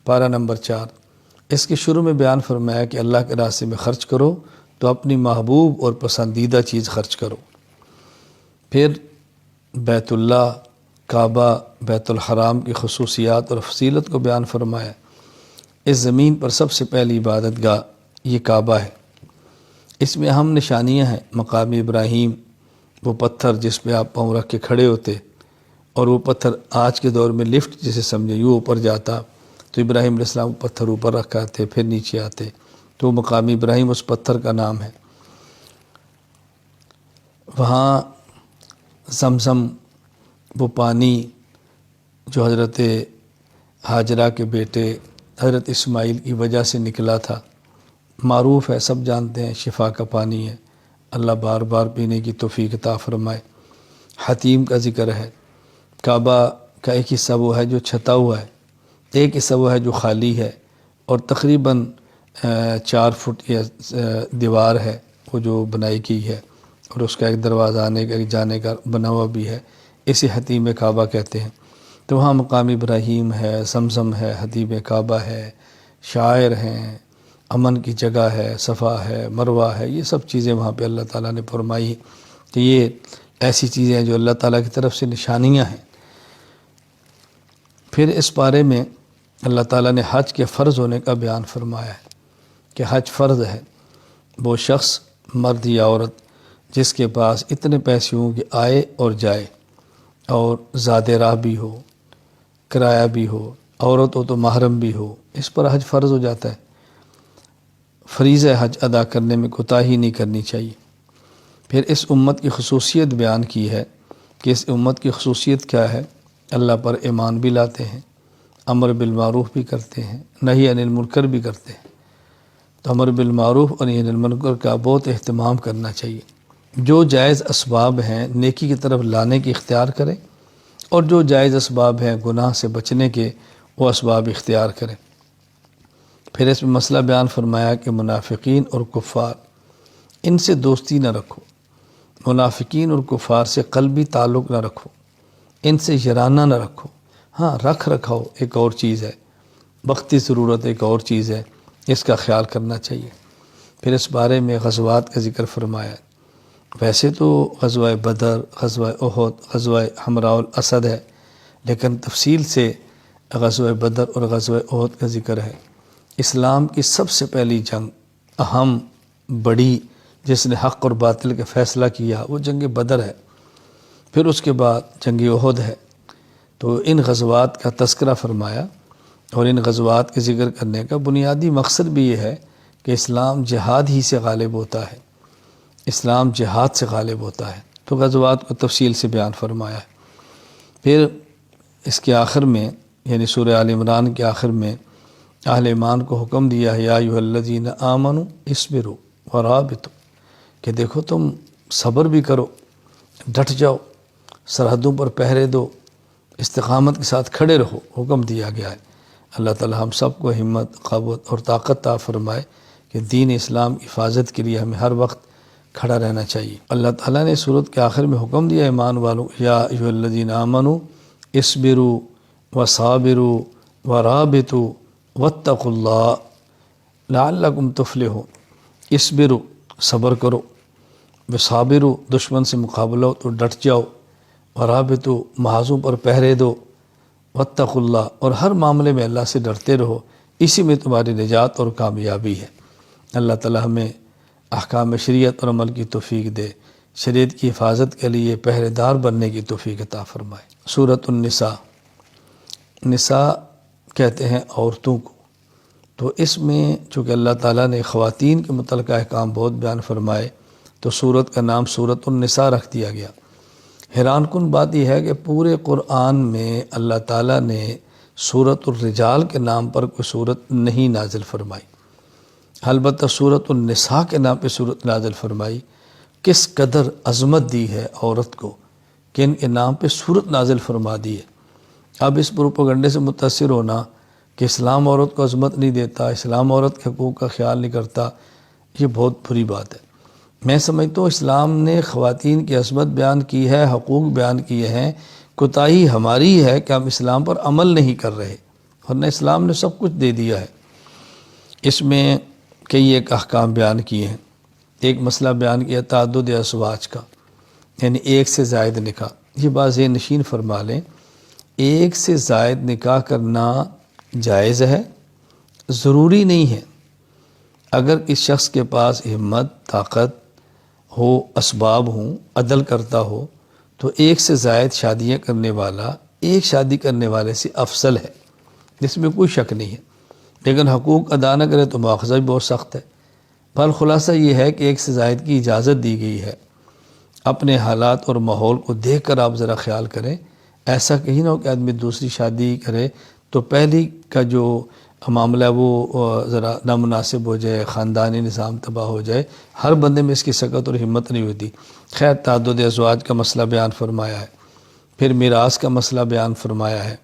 پارہ نمبر 4۔ اس کے شروع میں بیان فرمایا کہ اللہ کے راستے میں خرچ کرو تو اپنی محبوب اور پسندیدہ چیز خرچ کرو۔ پھر بیت اللہ، کعبہ، بیت الحرام کی خصوصیات اور فضیلت کو بیان فرمایا۔ اس زمین پر سب سے پہلی عبادت گاہ یہ کعبہ ہے۔ اس میں اہم نشانیاں ہیں۔ مقام ابراہیم، وہ پتھر جس پہ آپ پاؤں رکھ کے کھڑے ہوتے، اور وہ پتھر آج کے دور میں لفٹ جسے سمجھے یوں اوپر جاتا، تو ابراہیم علیہ السلام پتھر اوپر رکھ آتے پھر نیچے آتے، تو مقام ابراہیم اس پتھر کا نام ہے۔ وہاں زمزم، وہ پانی جو حضرت ہاجرہ کے بیٹے حضرت اسماعیل کی وجہ سے نکلا تھا، معروف ہے، سب جانتے ہیں، شفا کا پانی ہے، اللہ بار بار پینے کی توفیق عطا فرمائے۔ حتیم کا ذکر ہے۔ کعبہ کا ایک حصہ وہ ہے جو چھتا ہوا ہے، ایک حصہ وہ ہے جو خالی ہے، اور تقریباً 4 فٹ یا دیوار ہے وہ جو بنائی کی ہے، اور اس کا ایک دروازہ آنے کا ایک جانے کا بنا ہوا بھی ہے، اسے حتیم کعبہ کہتے ہیں۔ تو وہاں مقام ابراہیم ہے، زمزم ہے، حتیم کعبہ ہے، شاعر ہیں، امن کی جگہ ہے، صفا ہے، مروہ ہے، یہ سب چیزیں وہاں پہ اللہ تعالیٰ نے فرمائی کہ یہ ایسی چیزیں ہیں جو اللہ تعالیٰ کی طرف سے نشانیاں ہیں۔ پھر اس بارے میں اللہ تعالیٰ نے حج کے فرض ہونے کا بیان فرمایا ہے کہ حج فرض ہے۔ وہ شخص، مرد یا عورت، جس کے پاس اتنے پیسے ہوں کہ آئے اور جائے، اور زاد راہ بھی ہو، کرایہ بھی ہو، عورت ہو تو محرم بھی ہو، اس پر حج فرض ہو جاتا ہے۔ فریضہ حج ادا کرنے میں کوتاہی نہیں کرنی چاہیے۔ پھر اس امت کی خصوصیت بیان کی ہے کہ اس امت کی خصوصیت کیا ہے؟ اللہ پر ایمان بھی لاتے ہیں، امر بالمعروف بھی کرتے ہیں، نہی عن المنکر بھی کرتے ہیں۔ تو امر بالمعروف اور نہی عن المنکر کا بہت اہتمام کرنا چاہیے۔ جو جائز اسباب ہیں نیکی کی طرف لانے کی اختیار کریں، اور جو جائز اسباب ہیں گناہ سے بچنے کے، وہ اسباب اختیار کریں۔ پھر اس میں مسئلہ بیان فرمایا کہ منافقین اور کفار، ان سے دوستی نہ رکھو، منافقین اور کفار سے قلبی تعلق نہ رکھو، ان سے یارانہ نہ رکھو۔ ہاں، رکھ رکھاؤ ایک اور چیز ہے، وقتی ضرورت ایک اور چیز ہے، اس کا خیال کرنا چاہیے۔ پھر اس بارے میں غزوات کا ذکر فرمایا۔ ویسے تو غزوہ بدر، غزوہ احد، غزوہ حمراء الاسد ہے، لیکن تفصیل سے غزوہ بدر اور غزوہ احد کا ذکر ہے۔ اسلام کی سب سے پہلی جنگ، اہم، بڑی، جس نے حق اور باطل کا فیصلہ کیا، وہ جنگ بدر ہے۔ پھر اس کے بعد جنگ احد ہے۔ تو ان غزوات کا تذکرہ فرمایا، اور ان غزوات کے ذکر کرنے کا بنیادی مقصد بھی یہ ہے کہ اسلام جہاد ہی سے غالب ہوتا ہے، اسلام جہاد سے غالب ہوتا ہے۔ تو غزوات کو تفصیل سے بیان فرمایا ہے۔ پھر اس کے آخر میں، یعنی سورہ آل عمران کے آخر میں، اہل ایمان کو حکم دیا ہے، یا ایھا الذین آمنوا اصبروا ورابطوا، کہ دیکھو تم صبر بھی کرو، ڈٹ جاؤ، سرحدوں پر پہرے دو، استقامت کے ساتھ کھڑے رہو، حکم دیا گیا ہے۔ اللہ تعالی ہم سب کو ہمت، قوت اور طاقت عطا فرمائے کہ دین اسلام کی حفاظت کے لیے ہمیں ہر وقت کھڑا رہنا چاہیے۔ اللہ تعالیٰ نے سورت کے آخر میں حکم دیا ایمان والوں، یا ایھا الذین آمنوا اصبروا وصابروا ورابطوا واتقوا اللہ لعلکم تفلحون۔ اصبروا، صبر کرو، وصابروا، دشمن سے مقابلہ ہو تو ڈٹ جاؤ، ورابطوا، محاذوں پر پہرے دو، واتقوا اللہ، اور ہر معاملے میں اللہ سے ڈرتے رہو، اسی میں تمہاری نجات اور کامیابی ہے۔ اللہ تعالی ہمیں احکام شریعت اور عمل کی توفیق دے، شریعت کی حفاظت کے لیے پہرے دار بننے کی توفیق عطا فرمائے۔ سورۃ النساء، نساء کہتے ہیں عورتوں کو، تو اس میں چونکہ اللہ تعالیٰ نے خواتین کے متعلقہ احکام بہت بیان فرمائے، تو سورت کا نام سورۃ النساء رکھ دیا گیا۔ حیران کن بات یہ ہے کہ پورے قرآن میں اللہ تعالیٰ نے سورۃ الرجال کے نام پر کوئی سورت نہیں نازل فرمائی، البتہ سورۃ النساء کے نام پہ سورت نازل فرمائی۔ کس قدر عظمت دی ہے عورت کو کہ ان کے نام پہ سورت نازل فرما دی ہے۔ اب اس پروپیگنڈے سے متاثر ہونا کہ اسلام عورت کو عظمت نہیں دیتا، اسلام عورت کے حقوق کا خیال نہیں کرتا، یہ بہت بری بات ہے۔ میں سمجھتا ہوں اسلام نے خواتین کی عظمت بیان کی ہے، حقوق بیان کیے ہیں، کوتاہی ہماری ہے کہ ہم اسلام پر عمل نہیں کر رہے، ورنہ اسلام نے سب کچھ دے دیا ہے۔ اس میں کئی ایک احکام بیان کیے ہیں۔ ایک مسئلہ بیان کیا تعدد ازواج کا، یعنی ایک سے زائد نکاح۔ یہ بات ذہن نشین فرما لیں، ایک سے زائد نکاح کرنا جائز ہے، ضروری نہیں ہے۔ اگر اس شخص کے پاس ہمت، طاقت ہو، اسباب ہوں، عدل کرتا ہو، تو ایک سے زائد شادیاں کرنے والا ایک شادی کرنے والے سے افضل ہے، جس میں کوئی شک نہیں ہے۔ لیکن حقوق ادا نہ کرے تو مواخذہ بھی بہت سخت ہے۔ بہر خلاصہ یہ ہے کہ ایک سے زائد کی اجازت دی گئی ہے۔ اپنے حالات اور ماحول کو دیکھ کر آپ ذرا خیال کریں، ایسا کہیں نہ ہو کہ آدمی دوسری شادی کرے تو پہلی کا جو معاملہ ہے وہ ذرا نامناسب ہو جائے، خاندانی نظام تباہ ہو جائے۔ ہر بندے میں اس کی سکت اور ہمت نہیں ہوتی۔ خیر، تعدد ازواج کا مسئلہ بیان فرمایا ہے، پھر میراث کا مسئلہ بیان فرمایا ہے،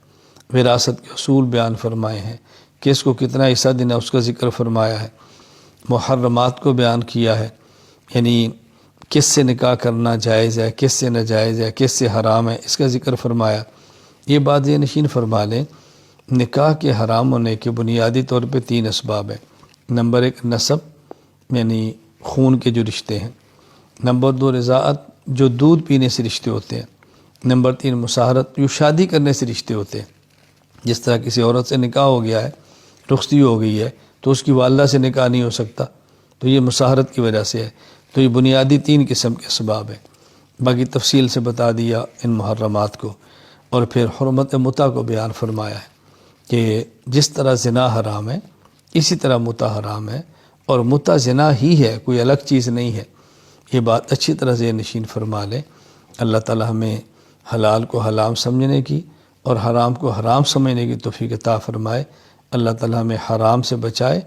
وراثت کے اصول بیان فرمائے ہیں، کس کو کتنا حصہ دینا اس کا ذکر فرمایا ہے، محرمات کو بیان کیا ہے، یعنی کس سے نکاح کرنا جائز ہے، کس سے ناجائز ہے، کس سے حرام ہے، اس کا ذکر فرمایا۔ یہ بات یہ نشین فرما لیں، نکاح کے حرام ہونے کے بنیادی طور پہ 3 اسباب ہیں۔ نمبر 1 نسب، یعنی خون کے جو رشتے ہیں۔ نمبر 2 رضاعت، جو دودھ پینے سے رشتے ہوتے ہیں۔ نمبر 3 مساہرت، جو شادی کرنے سے رشتے ہوتے ہیں۔ جس طرح کسی عورت سے نکاح ہو گیا ہے، رخصتی ہو گئی ہے، تو اس کی والدہ سے نکاح نہیں ہو سکتا، تو یہ مساہرت کی وجہ سے ہے۔ تو یہ بنیادی 3 قسم کے اسباب ہیں۔ باقی تفصیل سے بتا دیا ان محرمات کو، اور پھر حرمت متع کو بیان فرمایا ہے کہ جس طرح زنا حرام ہے اسی طرح متع حرام ہے، اور متع زنا ہی ہے، کوئی الگ چیز نہیں ہے۔ یہ بات اچھی طرح ذہن نشین فرما لیں۔ اللہ تعالی ہمیں حلال کو حرام سمجھنے کی اور حرام کو حرام سمجھنے کی توفیق عطا فرمائے۔ اللہ تعالی ہمیں حرام سے بچائے